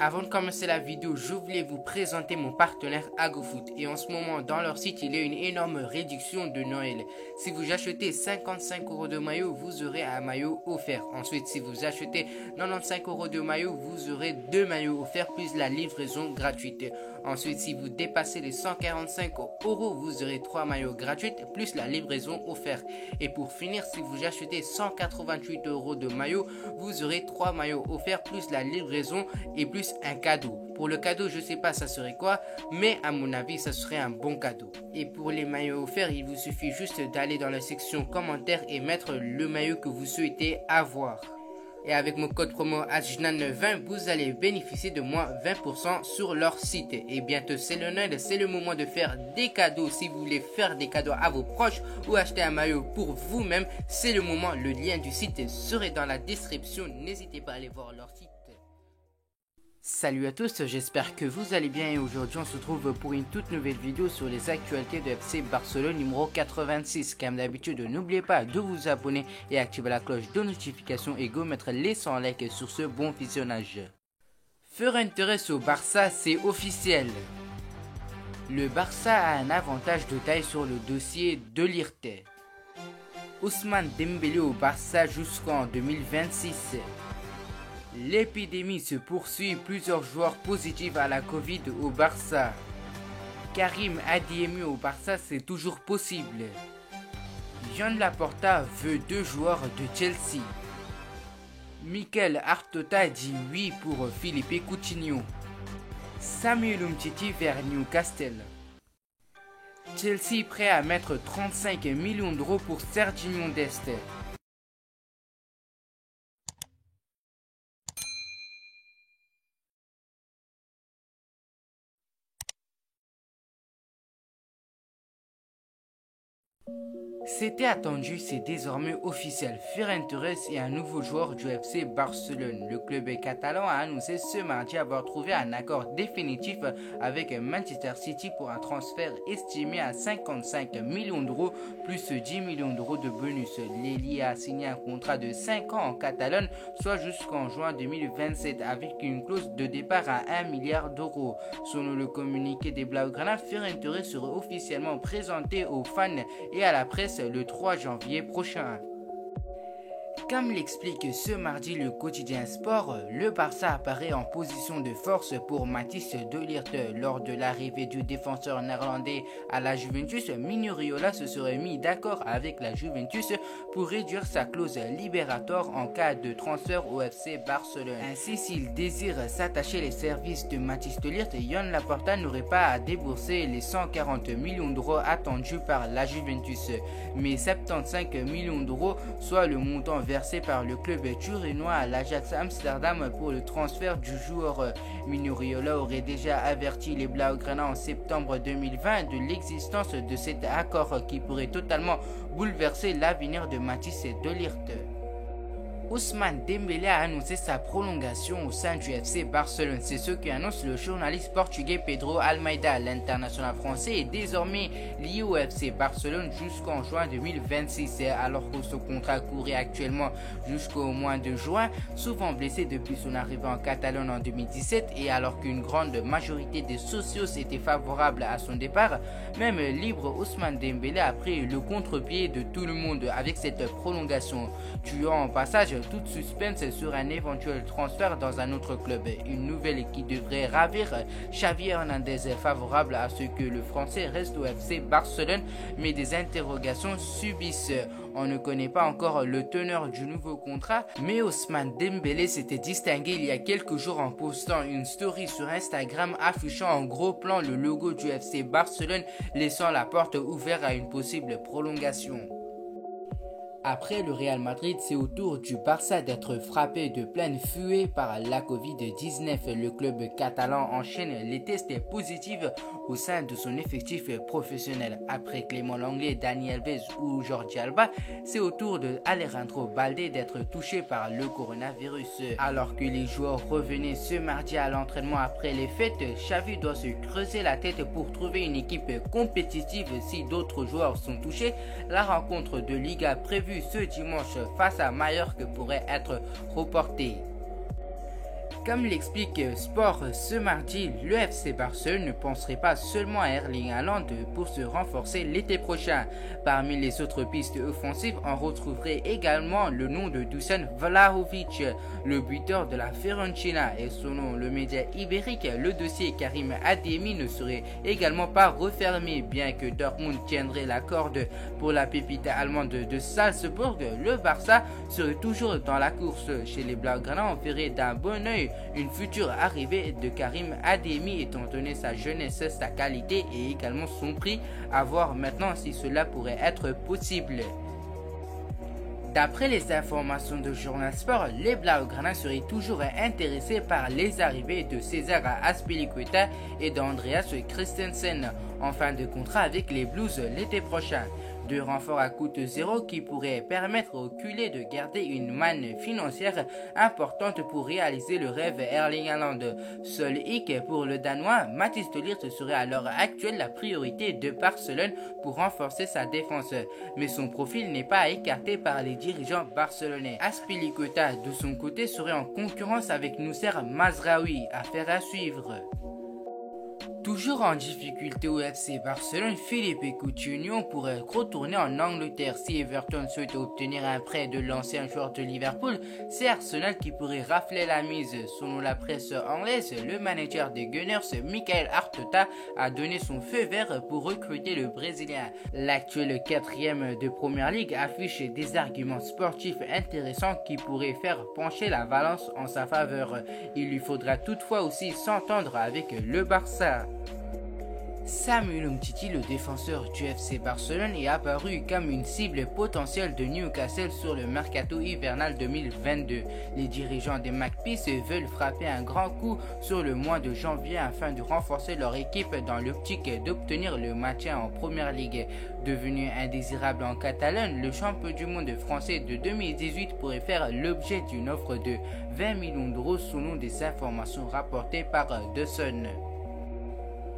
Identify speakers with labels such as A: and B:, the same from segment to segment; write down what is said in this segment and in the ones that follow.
A: Avant de commencer la vidéo, je voulais vous présenter mon partenaire AgoFoot. Et en ce moment, dans leur site, il y a une énorme réduction de Noël. Si vous achetez 55 € de maillot, vous aurez un maillot offert. Ensuite, si vous achetez 95 € de maillot, vous aurez 2 maillots offerts plus la livraison gratuite. Ensuite, si vous dépassez les 145 €, vous aurez 3 maillots gratuits plus la livraison offerte. Et pour finir, si vous achetez 188 € de maillot, vous aurez 3 maillots offerts plus la livraison et plus un cadeau. Pour le cadeau, je sais pas ça serait quoi, mais à mon avis, ça serait un bon cadeau. Et pour les maillots offerts, il vous suffit juste d'aller dans la section commentaires et mettre le maillot que vous souhaitez avoir. Et avec mon code promo AJNAN20, vous allez bénéficier de moins 20% sur leur site. Et bientôt c'est le Noël, c'est le moment de faire des cadeaux. Si vous voulez faire des cadeaux à vos proches ou acheter un maillot pour vous-même, c'est le moment. Le lien du site serait dans la description. N'hésitez pas à aller voir leur site. Salut à tous, j'espère que vous allez bien et aujourd'hui on se retrouve pour une toute nouvelle vidéo sur les actualités de FC Barcelone numéro 86. Comme d'habitude, n'oubliez pas de vous abonner et activer la cloche de notification et go mettre les 100 likes sur ce bon visionnage. Ferran Torres au Barça, c'est officiel. Le Barça a un avantage de taille sur le dossier de l'IRT. Ousmane Dembélé au Barça jusqu'en 2026. L'épidémie se poursuit, plusieurs joueurs positifs à la Covid au Barça. Karim Adeyemi au Barça, c'est toujours possible. Joan Laporta veut 2 joueurs de Chelsea. Mikel Arteta dit oui pour Philippe Coutinho. Samuel Umtiti vers Newcastle. Chelsea prêt à mettre 35 millions d'euros pour Serginho Dest. C'était attendu, c'est désormais officiel. Ferran Torres est un nouveau joueur du FC Barcelone. Le club catalan a annoncé ce mardi avoir trouvé un accord définitif avec Manchester City pour un transfert estimé à 55 millions d'euros plus 10 millions d'euros de bonus. L'ailier a signé un contrat de 5 ans en Catalogne, soit jusqu'en juin 2027, avec une clause de départ à 1 milliard d'euros. Selon le communiqué des Blaugrana, Ferran Torres sera officiellement présenté aux fans et à la presse le 3 janvier prochain. Comme l'explique ce mardi le quotidien Sport, le Barça apparaît en position de force pour Matthijs de Ligt. Lors de l'arrivée du défenseur néerlandais à la Juventus, Mino Raiola se serait mis d'accord avec la Juventus pour réduire sa clause libératoire en cas de transfert au FC Barcelone. Ainsi, s'il désire s'attacher les services de Matthijs de Ligt, Joan Laporta n'aurait pas à débourser les 140 millions d'euros attendus par la Juventus, mais 75 millions d'euros, soit le montant versé par le club turinois à l'Ajax Amsterdam pour le transfert du joueur. Mino Raiola aurait déjà averti les Blaugrana en septembre 2020 de l'existence de cet accord qui pourrait totalement bouleverser l'avenir de Matthijs de Ligt. Ousmane Dembélé a annoncé sa prolongation au sein du FC Barcelone. C'est ce qu'annonce le journaliste portugais Pedro Almeida. L'international français est désormais lié au FC Barcelone jusqu'en juin 2026, alors que son contrat courait actuellement jusqu'au mois de juin. Souvent blessé depuis son arrivée en Catalogne en 2017 et alors qu'une grande majorité des socios étaient favorables à son départ, même libre, Ousmane Dembélé a pris le contre-pied de tout le monde avec cette prolongation, tuant en passage toute suspense sur un éventuel transfert dans un autre club. Une nouvelle qui devrait ravir Xavi Hernandez, favorable à ce que le Français reste au FC Barcelone, mais des interrogations subissent. On ne connaît pas encore le teneur du nouveau contrat, mais Ousmane Dembélé s'était distingué il y a quelques jours en postant une story sur Instagram affichant en gros plan le logo du FC Barcelone, laissant la porte ouverte à une possible prolongation. Après le Real Madrid, c'est au tour du Barça d'être frappé de pleine fouet par la Covid-19. Le club catalan enchaîne les tests positifs au sein de son effectif professionnel. Après Clément Lenglet, Dani Alves ou Jordi Alba, c'est au tour de Alejandro Balde d'être touché par le coronavirus. Alors que les joueurs revenaient ce mardi à l'entraînement après les fêtes, Xavi doit se creuser la tête pour trouver une équipe compétitive si d'autres joueurs sont touchés. La rencontre de Liga prévue ce dimanche face à Mallorca pourrait être reportée. Comme l'explique Sport ce mardi, le FC Barcelone ne penserait pas seulement à Erling Haaland pour se renforcer l'été prochain. Parmi les autres pistes offensives, on retrouverait également le nom de Dusan Vlahovic, le buteur de la Fiorentina. Et selon le média ibérique, le dossier Karim Adeyemi ne serait également pas refermé. Bien que Dortmund tiendrait la corde pour la pépite allemande de Salzbourg, le Barça serait toujours dans la course. Chez les Blaugrana, on verrait d'un bon œil une future arrivée de Karim Adeyemi étant donné sa jeunesse, sa qualité et également son prix, à voir maintenant si cela pourrait être possible. D'après les informations de Journal Sport, les Blaugrana seraient toujours intéressés par les arrivées de César Azpilicueta et d'Andreas Christensen en fin de contrat avec les Blues l'été prochain. Deux renforts à coût zéro qui pourraient permettre aux culés de garder une manne financière importante pour réaliser le rêve Erling Haaland. Seul hic pour le Danois, Matthijs de Ligt serait à l'heure actuelle la priorité de Barcelone pour renforcer sa défense. Mais son profil n'est pas écarté par les dirigeants barcelonais. Azpilicueta de son côté serait en concurrence avec Nousser Mazraoui, affaire à suivre. Toujours en difficulté au FC Barcelone, Philippe Coutinho pourrait retourner en Angleterre. Si Everton souhaite obtenir un prêt de l'ancien joueur de Liverpool, c'est Arsenal qui pourrait rafler la mise. Selon la presse anglaise, le manager des Gunners, Mikel Arteta, a donné son feu vert pour recruter le Brésilien. L'actuel 4e de Premier League affiche des arguments sportifs intéressants qui pourraient faire pencher la balance en sa faveur. Il lui faudra toutefois aussi s'entendre avec le Barça. Samuel Umtiti, le défenseur du FC Barcelone, est apparu comme une cible potentielle de Newcastle sur le mercato hivernal 2022. Les dirigeants des Magpies veulent frapper un grand coup sur le mois de janvier afin de renforcer leur équipe dans l'optique d'obtenir le maintien en Première Ligue. Devenu indésirable en Catalogne, le champion du monde français de 2018 pourrait faire l'objet d'une offre de 20 millions d'euros selon des informations rapportées par The Sun.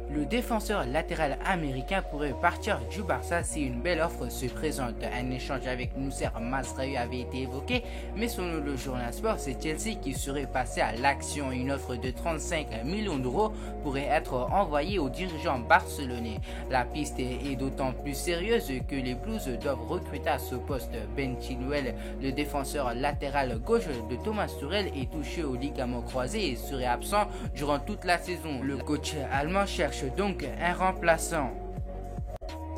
A: Le défenseur latéral américain pourrait partir du Barça si une belle offre se présente. Un échange avec Nousser Mazraoui avait été évoqué, mais selon le Journal Sport, c'est Chelsea qui serait passé à l'action. Une offre de 35 millions d'euros pourrait être envoyée aux dirigeants barcelonais. La piste est d'autant plus sérieuse que les Blues doivent recruter à ce poste. Ben Chilwell, le défenseur latéral gauche de Thomas Tuchel, est touché au ligament croisé et serait absent durant toute la saison. Le coach allemand cherche donc un remplaçant.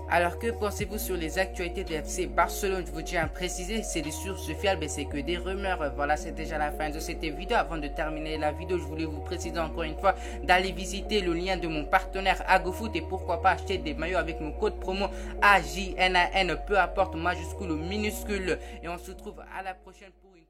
A: Alors que pensez-vous sur les actualités de FC Barcelone? Je vous tiens à préciser, c'est des sources fiables et c'est que des rumeurs. Voilà, c'est déjà la fin de cette vidéo. Avant de terminer la vidéo, je voulais vous préciser encore une fois d'aller visiter le lien de mon partenaire AgoFoot et pourquoi pas acheter des maillots avec mon code promo AJNAN, peu importe majuscule ou minuscule. Et on se retrouve à la prochaine pour une